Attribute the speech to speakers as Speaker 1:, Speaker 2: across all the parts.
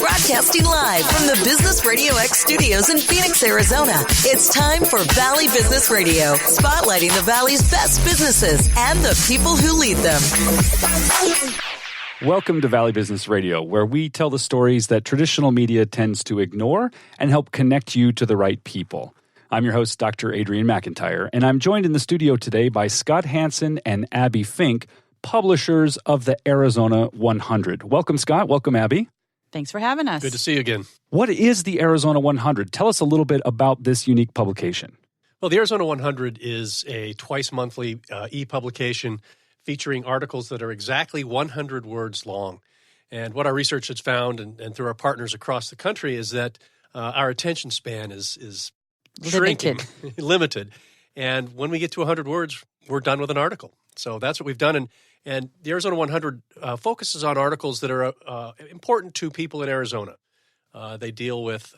Speaker 1: Broadcasting live from the Business Radio X studios in Phoenix, Arizona. It's time for Valley Business Radio, spotlighting the Valley's best businesses and the people who lead them.
Speaker 2: Welcome to Valley Business Radio, where we tell the stories that traditional media tends to ignore and help connect you to the right people. I'm your host, Dr. Adrian McIntyre, and I'm joined in the studio today by Scott Hansen and Abby Fink, publishers of the Arizona 100. Welcome, Scott. Welcome, Abby.
Speaker 3: Thanks for having us.
Speaker 4: Good to see you again.
Speaker 2: What is the Arizona 100? Tell us a little bit about this unique publication.
Speaker 4: Well, the Arizona 100 is a twice-monthly e-publication featuring articles that are exactly 100 words long. And what our research has found, and through our partners across the country, is that our attention span is shrinking, limited. And when we get to 100 words, we're done with an article. So that's what we've done. And the Arizona 100 focuses on articles that are important to people in Arizona. They deal with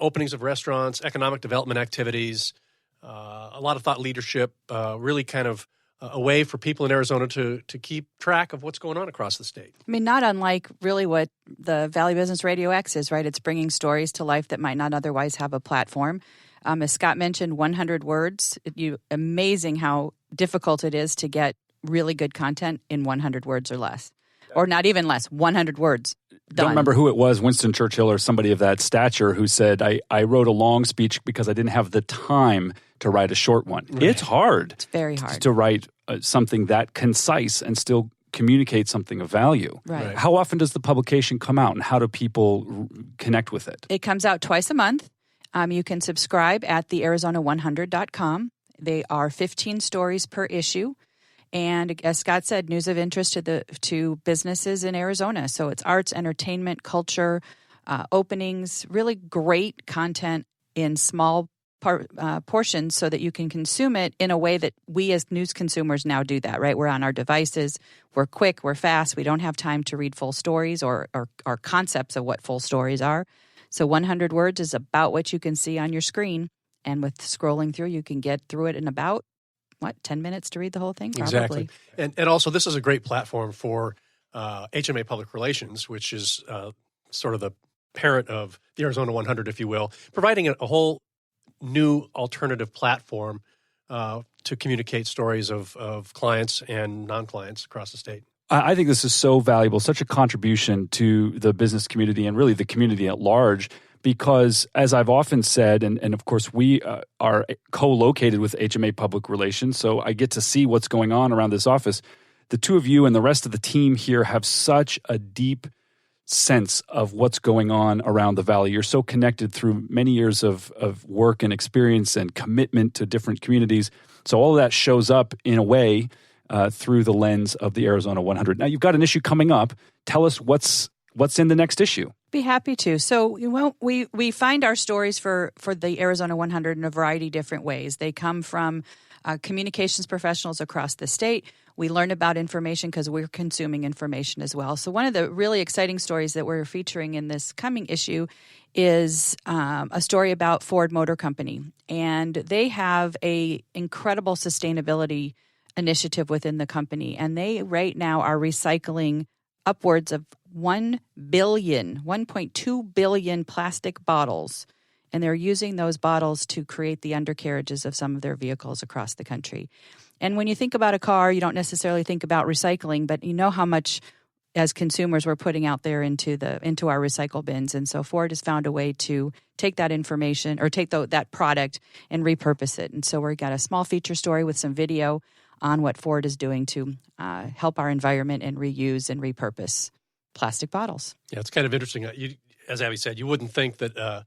Speaker 4: openings of restaurants, economic development activities, a lot of thought leadership, really kind of a way for people in Arizona to keep track of what's going on across the state.
Speaker 3: I mean, not unlike really what the Valley Business Radio X is, right? It's bringing stories to life that might not otherwise have a platform. As Scott mentioned, 100 words. Amazing how difficult it is to get really good content in 100 words or less. Or not even less, 100 words. Done.
Speaker 2: Don't remember who it was, Winston Churchill or somebody of that stature, who said, I wrote a long speech because I didn't have the time to write a short one. Right. It's hard.
Speaker 3: It's very hard.
Speaker 2: To write something that concise and still communicate something of value.
Speaker 3: Right.
Speaker 2: How often does the publication come out, and how do people connect with it?
Speaker 3: It comes out twice a month. You can subscribe at thearizona100.com. They are 15 stories per issue. And as Scott said, news of interest to businesses in Arizona. So it's arts, entertainment, culture, openings, really great content in small portions so that you can consume it in a way that we as news consumers now do that, right? We're on our devices. We're quick. We're fast. We don't have time to read full stories or concepts of what full stories are. So 100 words is about what you can see on your screen. And with scrolling through, you can get through it in about 10 minutes to read the whole thing? Probably.
Speaker 4: Exactly. And also, this is a great platform for HMA Public Relations, which is sort of the parent of the Arizona 100, if you will, providing a whole new alternative platform to communicate stories of clients and non-clients across the state.
Speaker 2: I think this is so valuable, such a contribution to the business community and really the community at large. Because, as I've often said, and of course we are co-located with HMA Public Relations, so I get to see what's going on around this office. The two of you and the rest of the team here have such a deep sense of what's going on around the Valley. You're so connected through many years of work and experience and commitment to different communities. So all of that shows up in a way through the lens of the Arizona 100. Now, you've got an issue coming up. Tell us what's in the next issue.
Speaker 3: Be happy to. So, we find our stories for the Arizona 100 in a variety of different ways. They come from communications professionals across the state. We learn about information because we're consuming information as well. So one of the really exciting stories that we're featuring in this coming issue is a story about Ford Motor Company. And they have a incredible sustainability initiative within the company. And they right now are recycling upwards of 1.2 billion plastic bottles, and they're using those bottles to create the undercarriages of some of their vehicles across the country. And when you think about a car, you don't necessarily think about recycling, but you know how much, as consumers, we're putting out there into our recycle bins. And so Ford has found a way to take that information or take that product and repurpose it. And so we've got a small feature story with some video on what Ford is doing to help our environment and reuse and repurpose plastic bottles. Yeah,
Speaker 4: it's kind of interesting. As Abby said, you wouldn't think that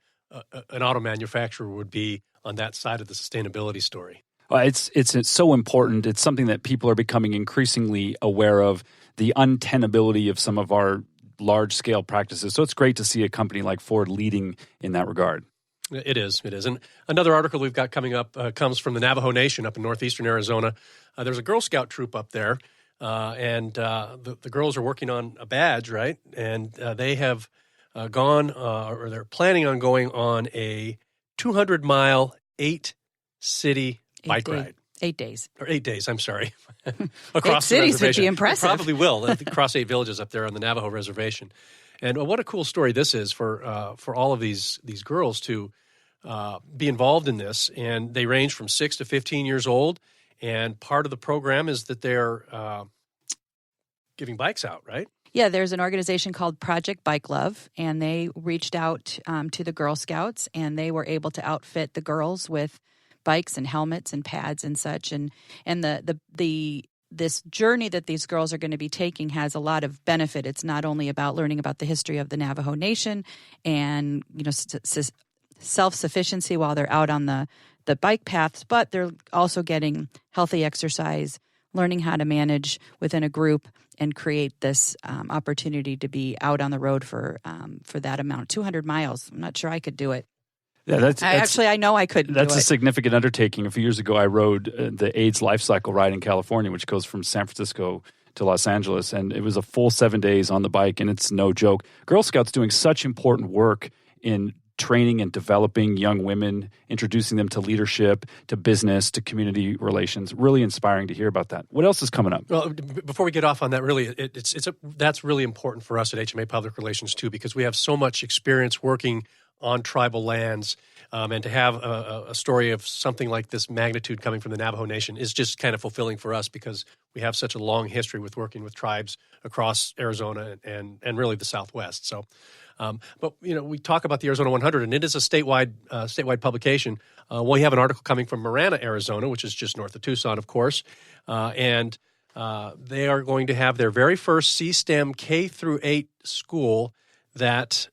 Speaker 4: an auto manufacturer would be on that side of the sustainability story.
Speaker 2: It's so important. It's something that people are becoming increasingly aware of, the untenability of some of our large-scale practices. So it's great to see a company like Ford leading in that regard.
Speaker 4: It is. And another article we've got coming up comes from the Navajo Nation up in northeastern Arizona. There's a Girl Scout troop up there. And the girls are working on a badge, right? And they have gone, or they're planning on going on a 200-mile, 8-city bike ride.
Speaker 3: 8 days.
Speaker 4: Or 8 days, I'm sorry. Across
Speaker 3: 8
Speaker 4: the
Speaker 3: cities would be impressive.
Speaker 4: Probably will. Across 8 villages up there on the Navajo Reservation. And what a cool story this is for all of these girls to be involved in this. And they range from 6 to 15 years old. And part of the program is that they're giving bikes out, right?
Speaker 3: Yeah, there's an organization called Project Bike Love, and they reached out to the Girl Scouts, and they were able to outfit the girls with bikes and helmets and pads and such. And this journey that these girls are going to be taking has a lot of benefit. It's not only about learning about the history of the Navajo Nation and self-sufficiency while they're out on the bike paths, but they're also getting healthy exercise, learning how to manage within a group, and create this opportunity to be out on the road for that amount, 200 miles. I'm not sure I could do it.
Speaker 2: Yeah,
Speaker 3: I know I couldn't do it.
Speaker 2: That's a significant undertaking. A few years ago, I rode the AIDS Life Cycle ride in California, which goes from San Francisco to Los Angeles, and it was a full 7 days on the bike, and it's no joke. Girl Scouts doing such important work in training and developing young women, introducing them to leadership, to business, to community relations. Really inspiring to hear about that. What else is coming up?
Speaker 4: Well, before we get off on that, really, that's really important for us at HMA Public Relations too, because we have so much experience working on tribal lands, and to have a story of something like this magnitude coming from the Navajo Nation is just kind of fulfilling for us because we have such a long history with working with tribes across Arizona and really the Southwest. So. But we talk about the Arizona 100, and it is a statewide publication. We have an article coming from Marana, Arizona, which is just north of Tucson, of course, and they are going to have their very first C-STEM K through 8 school that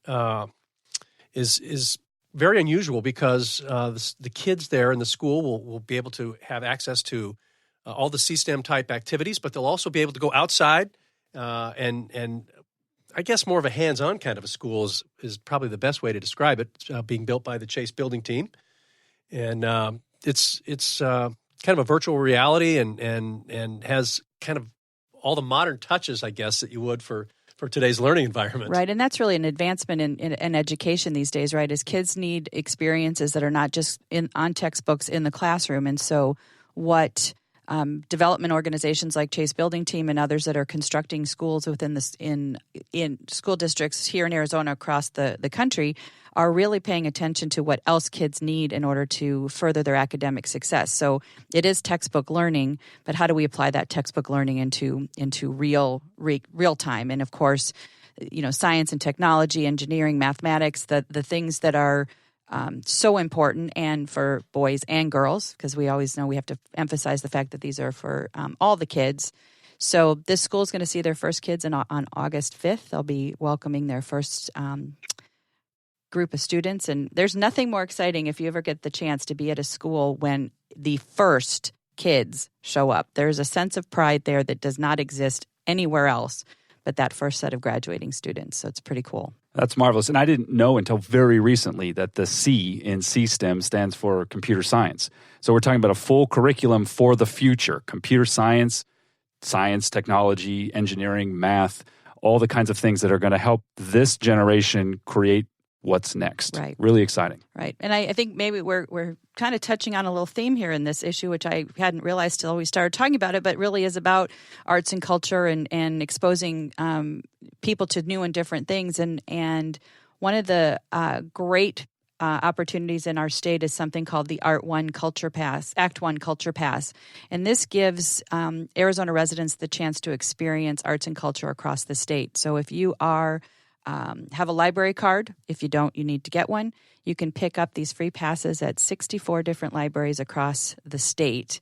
Speaker 4: is very unusual because the kids there in the school will be able to have access to all the C-STEM type activities, but they'll also be able to go outside and I guess more of a hands-on kind of a school is probably the best way to describe it. It's being built by the Chase Building Team, and it's kind of a virtual reality and has kind of all the modern touches, I guess, that you would for today's learning environment.
Speaker 3: Right, and that's really an advancement in education these days, right? As kids need experiences that are not just on textbooks in the classroom, and so what development organizations like Chase Building Team and others that are constructing schools within this in school districts here in Arizona across the country are really paying attention to what else kids need in order to further their academic success. So it is textbook learning, but how do we apply that textbook learning into real time? And of course, science and technology, engineering, mathematics, the things that are so important, and for boys and girls, because we always know we have to emphasize the fact that these are for all the kids. So this school is going to see their first kids on August 5th. They'll be welcoming their first group of students. And there's nothing more exciting if you ever get the chance to be at a school when the first kids show up. There's a sense of pride there that does not exist anywhere else but that first set of graduating students. So it's pretty cool.
Speaker 2: That's marvelous. And I didn't know until very recently that the C in C-STEM stands for computer science. So we're talking about a full curriculum for the future. Computer science, technology, engineering, math, all the kinds of things that are going to help this generation create what's next.
Speaker 3: Right.
Speaker 2: Really exciting.
Speaker 3: Right. And I think maybe we're kind of touching on a little theme here in this issue, which I hadn't realized till we started talking about it, but really is about arts and culture and exposing people to new and different things. And one of the great opportunities in our state is something called the Act One Culture Pass. And this gives Arizona residents the chance to experience arts and culture across the state. So if you have a library card. If you don't, you need to get one. You can pick up these free passes at 64 different libraries across the state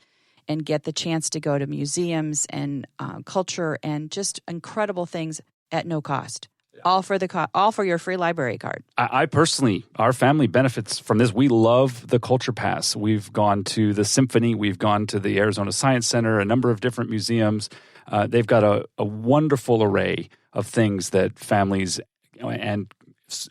Speaker 3: and get the chance to go to museums and culture and just incredible things at no cost. Yeah. All for your free library card.
Speaker 2: I personally, our family benefits from this. We love the Culture Pass. We've gone to the Symphony. We've gone to the Arizona Science Center, a number of different museums. They've got a wonderful array of things that families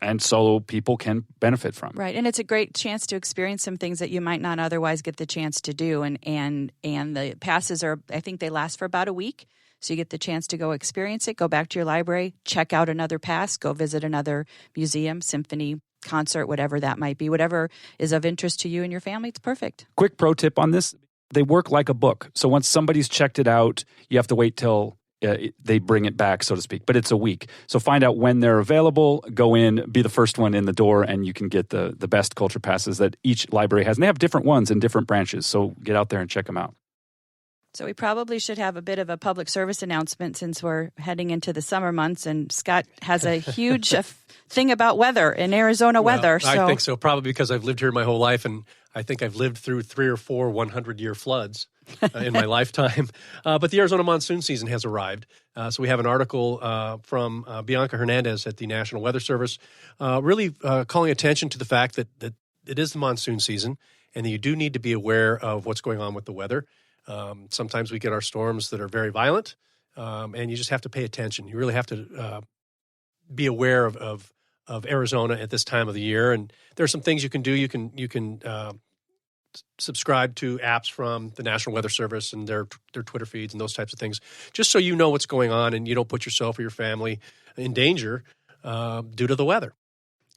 Speaker 2: and solo people can benefit from.
Speaker 3: Right, and it's a great chance to experience some things that you might not otherwise get the chance to do. And the passes I think they last for about a week. So you get the chance to go experience it, go back to your library, check out another pass, go visit another museum, symphony, concert, whatever that might be. Whatever is of interest to you and your family, it's perfect.
Speaker 2: Quick pro tip on this. They work like a book. So once somebody's checked it out, you have to wait till they bring it back, so to speak. But it's a week. So find out when they're available, go in, be the first one in the door, and you can get the best culture passes that each library has. And they have different ones in different branches, so get out there and check them out.
Speaker 3: So we probably should have a bit of a public service announcement since we're heading into the summer months, and Scott has a huge thing about weather in Arizona weather.
Speaker 4: I think so, probably because I've lived here my whole life, and I think I've lived through 3 or 4 100-year floods in my lifetime. But the Arizona monsoon season has arrived. So we have an article from Bianca Hernandez at the National Weather Service really calling attention to the fact that it is the monsoon season and that you do need to be aware of what's going on with the weather. Sometimes we get our storms that are very violent, and you just have to pay attention. You really have to be aware of Arizona at this time of the year. And there are some things you can do. You can subscribe to apps from the National Weather Service and their Twitter feeds and those types of things, just so you know what's going on and you don't put yourself or your family in danger due to the weather.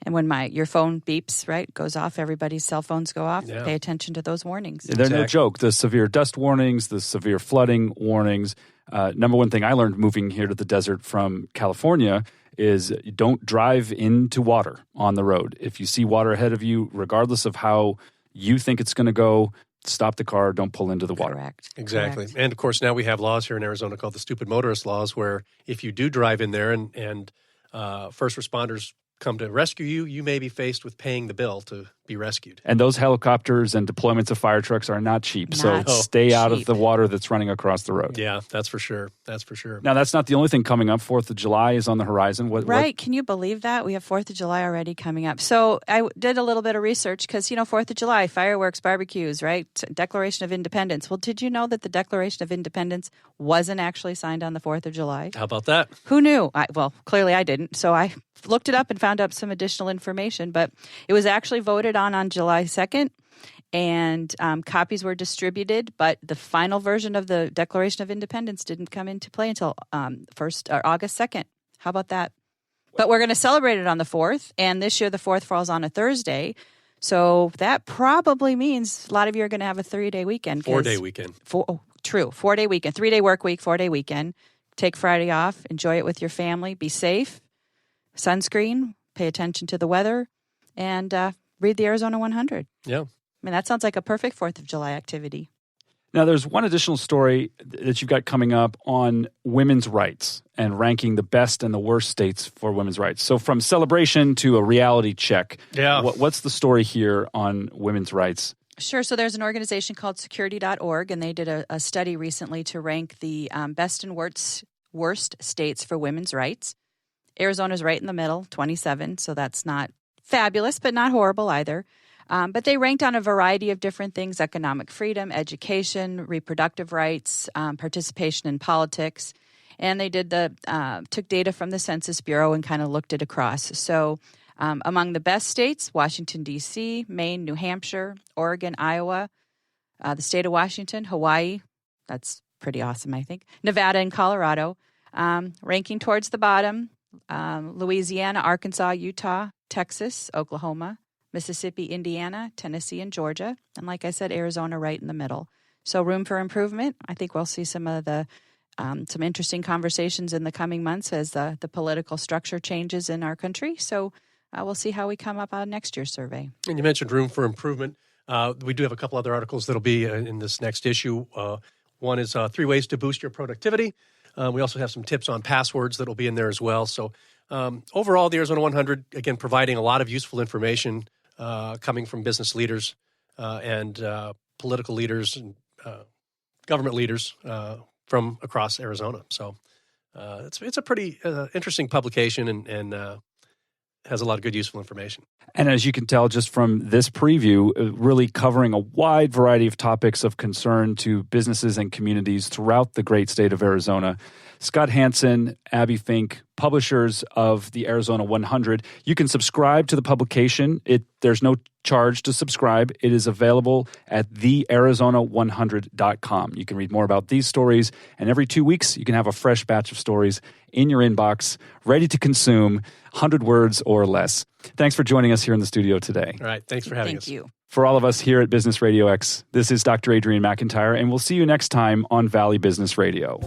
Speaker 3: And when your phone beeps, right, goes off, everybody's cell phones go off, pay attention to those warnings.
Speaker 2: They're no joke. The severe dust warnings, the severe flooding warnings. Number one thing I learned moving here to the desert from California is don't drive into water on the road. If you see water ahead of you, regardless of how you think it's going to go, stop the car, don't pull into the water.
Speaker 3: Correct.
Speaker 4: Exactly.
Speaker 3: Correct.
Speaker 4: And, of course, now we have laws here in Arizona called the stupid motorist laws, where if you do drive in there and first responders come to rescue you, you may be faced with paying the bill to be rescued.
Speaker 2: And those helicopters and deployments of fire trucks are not cheap. So stay out of the water that's running across the road.
Speaker 4: Yeah, that's for sure. That's for sure.
Speaker 2: Now, that's not the only thing coming up. 4th of July is on the horizon.
Speaker 3: Right. Can you believe that? We have 4th of July already coming up. So I did a little bit of research because, 4th of July, fireworks, barbecues, right? Declaration of Independence. Well, did you know that the Declaration of Independence wasn't actually signed on the 4th of July?
Speaker 4: How about that?
Speaker 3: Who knew? Well, clearly I didn't. So I looked it up and found out some additional information. But it was actually voted on July 2nd. And copies were distributed, but the final version of the Declaration of Independence didn't come into play until August 2nd. How about that? But we're going to celebrate it on the 4th, and this year the 4th falls on a Thursday. So that probably means a lot of you are going to have a 3-day weekend.
Speaker 4: 4-day weekend.
Speaker 3: True. 4-day weekend. 3-day work week, 4-day weekend. Take Friday off. Enjoy it with your family. Be safe. Sunscreen. Pay attention to the weather. And read the Arizona 100.
Speaker 4: Yeah.
Speaker 3: I mean, that sounds like a perfect 4th of July activity.
Speaker 2: Now, there's one additional story that you've got coming up on women's rights and ranking the best and the worst states for women's rights. So from celebration to a reality check, what's the story here on women's rights?
Speaker 3: Sure. So there's an organization called security.org, and they did a study recently to rank the best and worst states for women's rights. Arizona's right in the middle, 27, so that's not fabulous, but not horrible either. But they ranked on a variety of different things: economic freedom, education, reproductive rights, participation in politics. And they took data from the Census Bureau and kind of looked it across. So among the best states, Washington, D.C., Maine, New Hampshire, Oregon, Iowa, the state of Washington, Hawaii. That's pretty awesome, I think. Nevada and Colorado. Ranking towards the bottom, Louisiana, Arkansas, Utah, Texas, Oklahoma, Mississippi, Indiana, Tennessee, and Georgia. And like I said, Arizona right in the middle. So room for improvement. I think we'll see some of the some interesting conversations in the coming months as the political structure changes in our country. So we'll see how we come up on next year's survey.
Speaker 4: And you mentioned room for improvement. We do have a couple other articles that'll be in this next issue. One is 3 ways to boost your productivity. We also have some tips on passwords that'll be in there as well. So overall, the Arizona 100, again, providing a lot of useful information coming from business leaders and political leaders and government leaders from across Arizona. So it's a pretty interesting publication and has a lot of good, useful information.
Speaker 2: And as you can tell just from this preview, really covering a wide variety of topics of concern to businesses and communities throughout the great state of Arizona. Scott Hansen, Abby Fink, publishers of the Arizona 100. You can subscribe to the publication. There's no charge to subscribe. It is available at thearizona100.com. You can read more about these stories, and every 2 weeks you can have a fresh batch of stories in your inbox, ready to consume, 100 words or less. Thanks for joining us here in the studio today.
Speaker 4: All right. Thanks for having us.
Speaker 3: Thank you.
Speaker 2: For all of us here at Business Radio X, this is Dr. Adrian McIntyre, and we'll see you next time on Valley Business Radio.